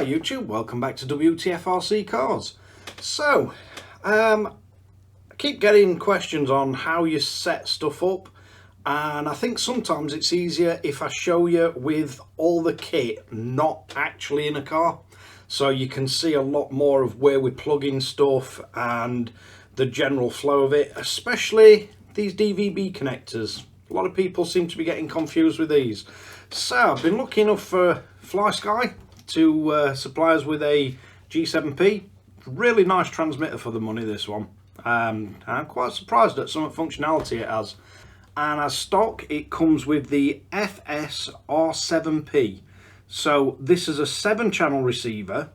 Hi YouTube, welcome back to Wtf Rc Cars. So, I keep getting questions on how you set stuff up, and I think sometimes it's easier if I show you with all the kit not actually in a car, so you can see a lot more of where we plug in stuff and the general flow of it, especially these DVB connectors. A lot of people seem to be getting confused with these. So I've been looking up for Flysky to supply us with a G7P. Really nice transmitter for the money, this one. I'm quite surprised at some functionality it has. And as stock, it comes with the FS-R7P. So this is a 7-channel receiver.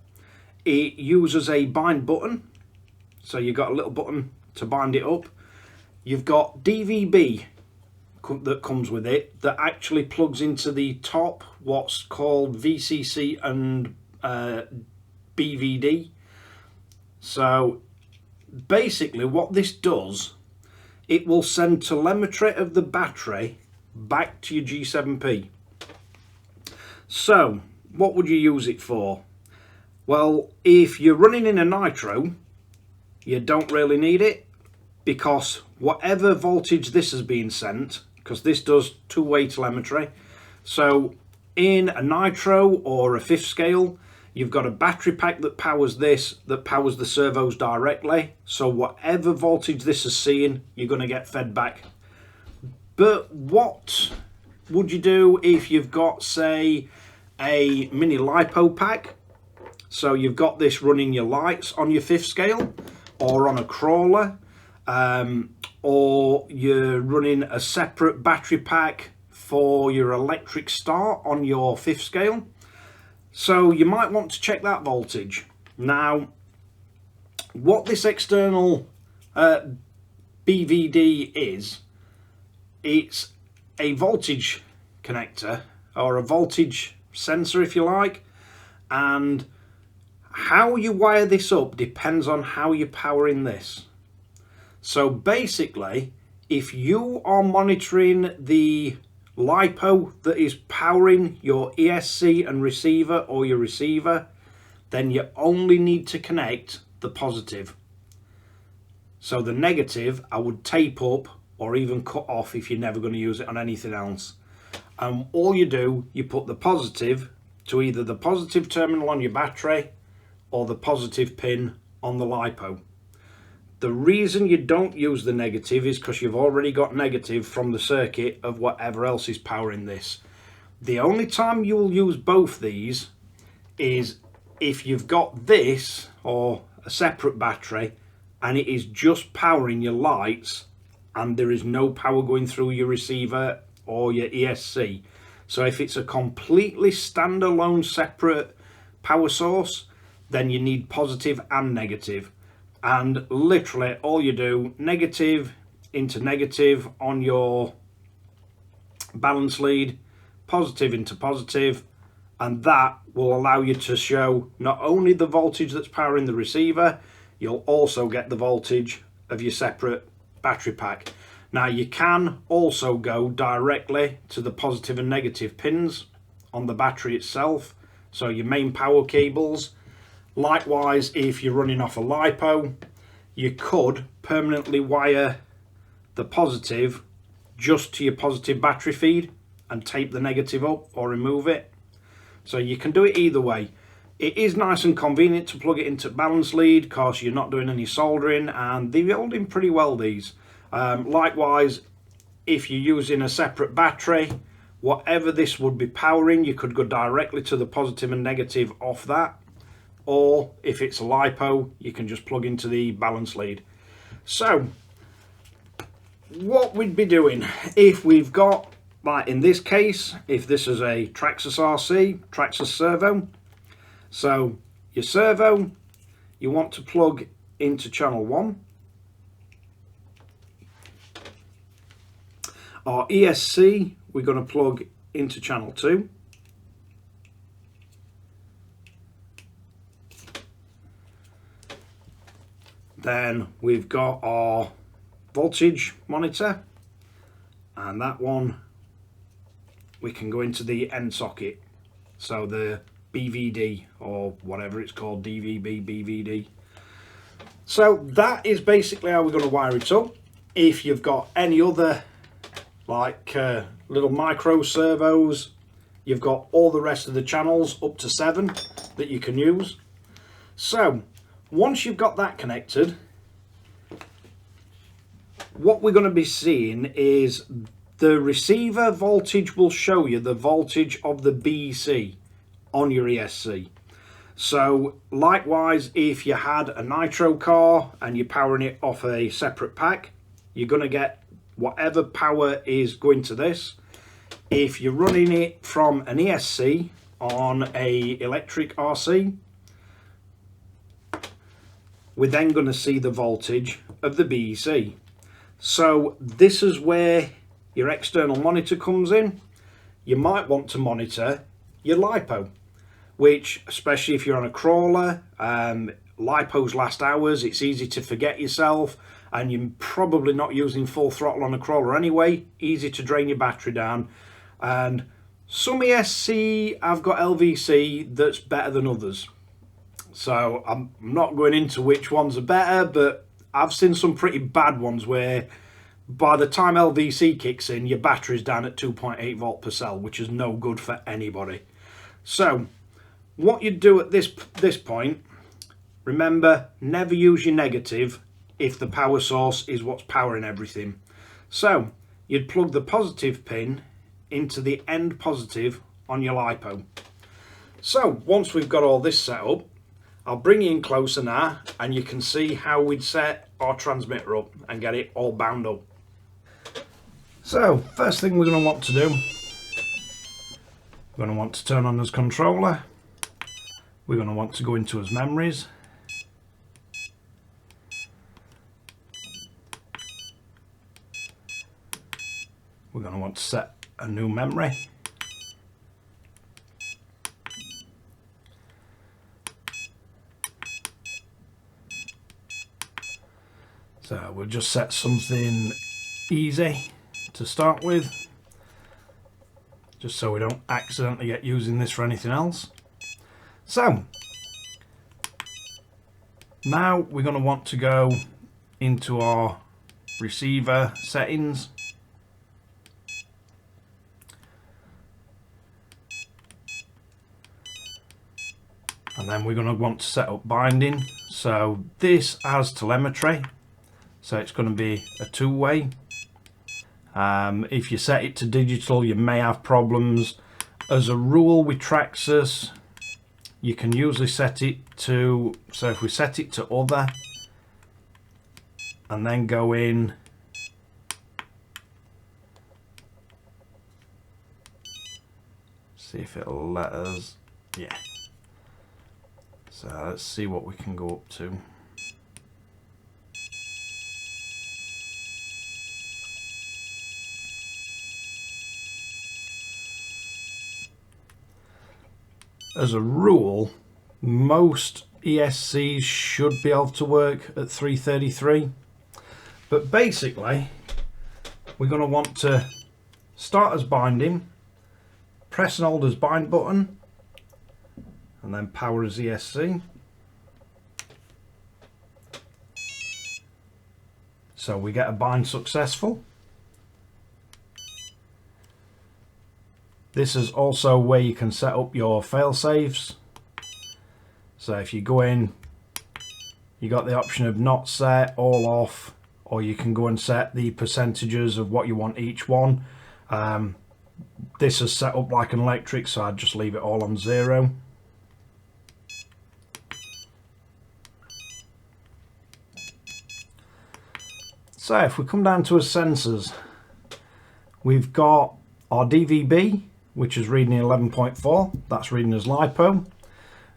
It uses a bind button. So you've got a little button to bind it up. You've got DVB that comes with it that actually plugs into the top, what's called VCC and BVD. So basically what this does, it will send telemetry of the battery back to your G7P. So what would you use it for? Well, if you're running in a nitro, you don't really need it, because whatever voltage this is being sent, because this does two-way telemetry, so in a nitro or a fifth scale, you've got a battery pack that powers this, that powers the servos directly, so whatever voltage this is seeing, you're going to get fed back. But what would you do if you've got, say, a mini lipo pack? So you've got this running your lights on your fifth scale or on a crawler, or you're running a separate battery pack for your electric start on your fifth scale. So you might want to check that voltage. Now, what this external BVD is, it's a voltage connector, or a voltage sensor if you like, and how you wire this up depends on how you're powering this. So basically, if you are monitoring the LiPo that is powering your ESC and receiver, or your receiver, then you only need to connect the positive. So the negative I would tape up or even cut off if you're never going to use it on anything else. And all you do, you put the positive to either the positive terminal on your battery or the positive pin on the LiPo. The reason you don't use the negative is because you've already got negative from the circuit of whatever else is powering this. The only time you'll use both these is if you've got this or a separate battery and it is just powering your lights and there is no power going through your receiver or your ESC. So if it's a completely standalone separate power source, then you need positive and negative. And literally all you do, negative into negative on your balance lead, positive into positive, and that will allow you to show not only the voltage that's powering the receiver, you'll also get the voltage of your separate battery pack. Now you can also go directly to the positive and negative pins on the battery itself, so your main power cables. Likewise, if you're running off a LiPo, you could permanently wire the positive just to your positive battery feed and tape the negative up or remove it. So you can do it either way. It is nice and convenient to plug it into balance lead because you're not doing any soldering, and they're holding pretty well, these. Likewise, if you're using a separate battery, whatever this would be powering, you could go directly to the positive and negative off that. Or if it's a LiPo, you can just plug into the balance lead. So what we'd be doing if we've got, like in this case, if this is a Traxxas RC, Traxxas Servo. So your servo, you want to plug into channel 1. Our ESC, we're going to plug into channel 2. Then we've got our voltage monitor, and that one we can go into the end socket. So the BVD or whatever it's called, DVB, BVD. So that is basically how we're going to wire it up. If you've got any other like little micro servos, you've got all the rest of the channels up to 7 that you can use. So once you've got that connected, what we're going to be seeing is the receiver voltage will show you the voltage of the BEC on your ESC. So likewise, if you had a nitro car and you're powering it off a separate pack, you're going to get whatever power is going to this. If you're running it from an ESC on a electric RC, we're then going to see the voltage of the BEC. So this is where your external monitor comes in. You might want to monitor your LiPo, which, especially if you're on a crawler, LiPos last hours, it's easy to forget yourself, and you're probably not using full throttle on a crawler anyway, easy to drain your battery down. And some ESC have got LVC that's better than others. So I'm not going into which ones are better, but I've seen some pretty bad ones where by the time LVC kicks in, your battery's down at 2.8 volt per cell, which is no good for anybody. So what you do at this point, remember, never use your negative if the power source is what's powering everything. So you'd plug the positive pin into the end positive on your LiPo. So once we've got all this set up, I'll bring you in closer now and you can see how we'd set our transmitter up and get it all bound up. So first thing we're going to want to do, we're going to want to turn on this controller. We're going to want to go into his memories. We're going to want to set a new memory. So we'll just set something easy to start with, just so we don't accidentally get using this for anything else. So now we're going to want to go into our receiver settings. And then we're going to want to set up binding. So this has telemetry, so it's going to be a two-way. If you set it to digital, you may have problems. As a rule with Traxxas, you can usually set it to, so if we set it to other and then go in, see if it'll let us, yeah. So let's see what we can go up to. As a rule, most ESCs should be able to work at 333, but basically we're going to want to start as binding, press and hold as bind button, and then power as ESC. So we get a bind successful. This is also where you can set up your fail-safes. So if you go in, you got the option of not set, all off, or you can go and set the percentages of what you want each one. This is set up like an electric, so I'd just leave it all on 0. So if we come down to our sensors, we've got our DVB, which is reading 11.4, that's reading as LiPo.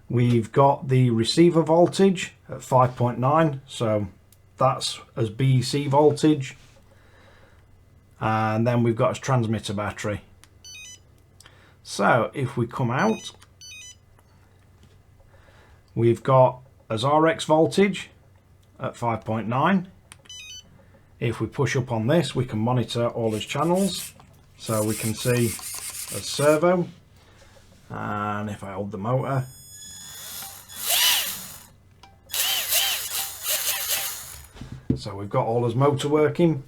We've got the receiver voltage at 5.9, so that's as BEC voltage. And then we've got as transmitter battery. So if we come out, we've got as RX voltage at 5.9. If we push up on this, we can monitor all his channels. So we can see a servo, And if I hold the motor, so we've got all his motor working.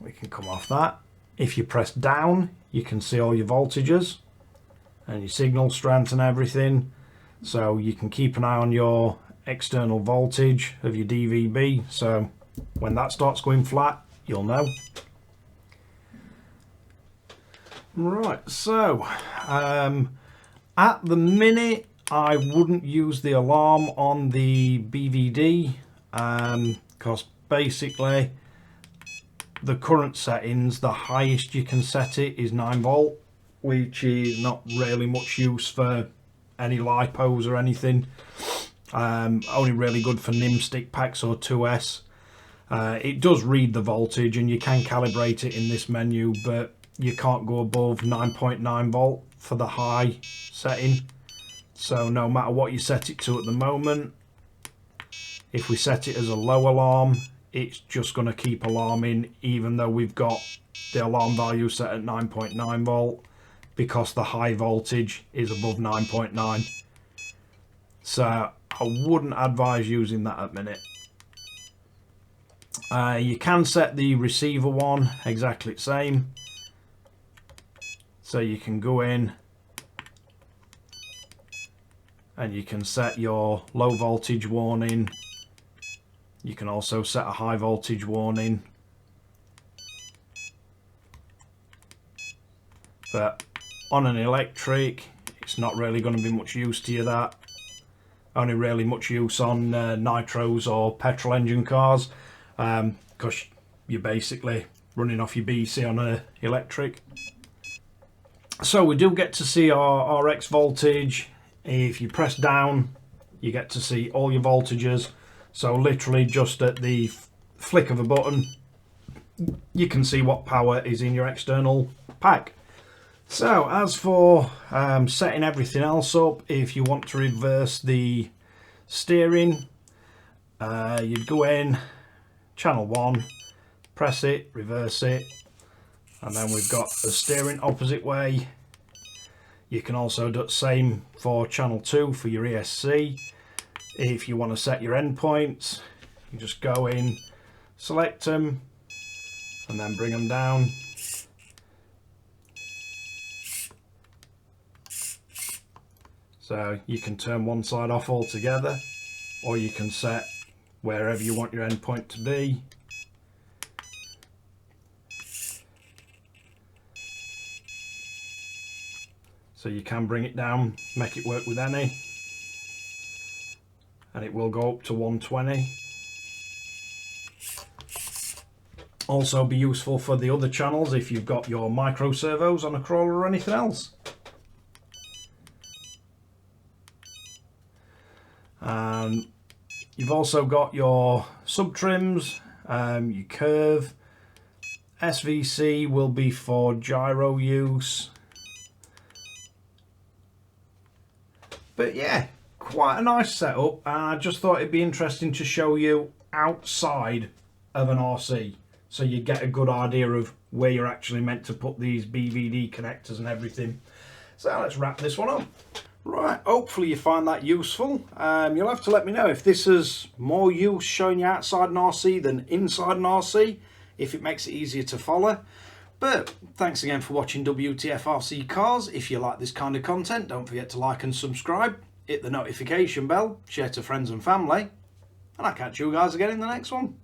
We can come off that. If you press down, you can see all your voltages and your signal strength and everything. So you can keep an eye on your external voltage of your DVB. So when that starts going flat, you'll know. Right, so at the minute I wouldn't use the alarm on the BVD because basically the current settings, the highest you can set it is 9 volt, which is not really much use for any lipos or anything. Only really good for NIM stick packs or 2S. It does read the voltage and you can calibrate it in this menu, but you can't go above 9.9 volt for the high setting. So no matter what you set it to at the moment, if we set it as a low alarm, it's just going to keep alarming even though we've got the alarm value set at 9.9 volt, because the high voltage is above 9.9. So I wouldn't advise using that at the minute. You can set the receiver one exactly the same. So you can go in and you can set your low voltage warning. You can also set a high voltage warning. But on an electric, it's not really going to be much use to you, that. Only really much use on nitros or petrol engine cars, because you're basically running off your BC on an electric. So we do get to see our RX voltage. If you press down, you get to see all your voltages. So literally just at the flick of a button, you can see what power is in your external pack. So as for setting everything else up, if you want to reverse the steering, you'd go in, channel 1, press it, reverse it, and then we've got the steering opposite way. You can also do the same for channel 2 for your ESC. If you want to set your endpoints, you just go in, select them, and then bring them down. So you can turn one side off altogether, or you can set wherever you want your endpoint to be. So you can bring it down, make it work with any, and it will go up to 120. Also be useful for the other channels if you've got your micro servos on a crawler or anything else. You've also got your sub trims, your curve. SVC will be for gyro use. But yeah, quite a nice setup, and I just thought it'd be interesting to show you outside of an RC, so you get a good idea of where you're actually meant to put these BVD connectors and everything. So let's wrap this one up. Right, hopefully you find that useful. You'll have to let me know if this is more use showing you outside an RC than inside an RC, if it makes it easier to follow. But thanks again for watching Wtf Rc Cars. If you like this kind of content, don't forget to like and subscribe, hit the notification bell, share to friends and family, and I'll catch you guys again in the next one.